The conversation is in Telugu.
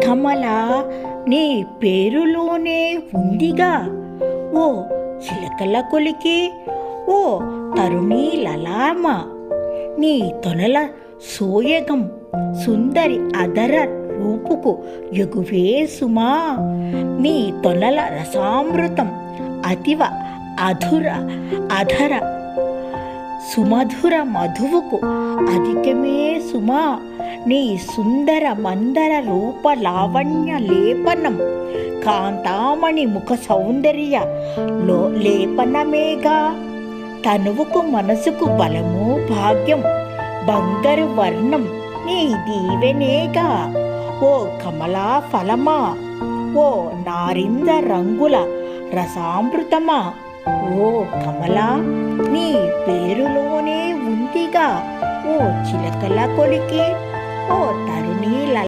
కమల నీ పేరులోనే ఉందిగా ఓ చిలకల కొలికి, ఓ తరుణీ లలామ. నీ తొలల సోయగం సుందరి అదర రూపుకు ఎగువే సుమా. నీ తొలల రసామృతం అతివ అధుర అధర సుమధుర మధువుకు అధికమే సుమా. నీ సుందర మందర రూప లావణ్య లేపనం కాంతామణి ముఖ సౌందర్య లేపనమేగా. తనువుకు మనసుకు బలము భాగ్యం బంగారు వర్ణం నీ దీవెనేగా. ఓ కమలా ఫలమా, ఓ నారింద రంగుల రసామృతమా. ఓ కమలా నీ పేరులోనే ఉందిగా ఓ చిలకల కొలికి, ఓ తరుణీ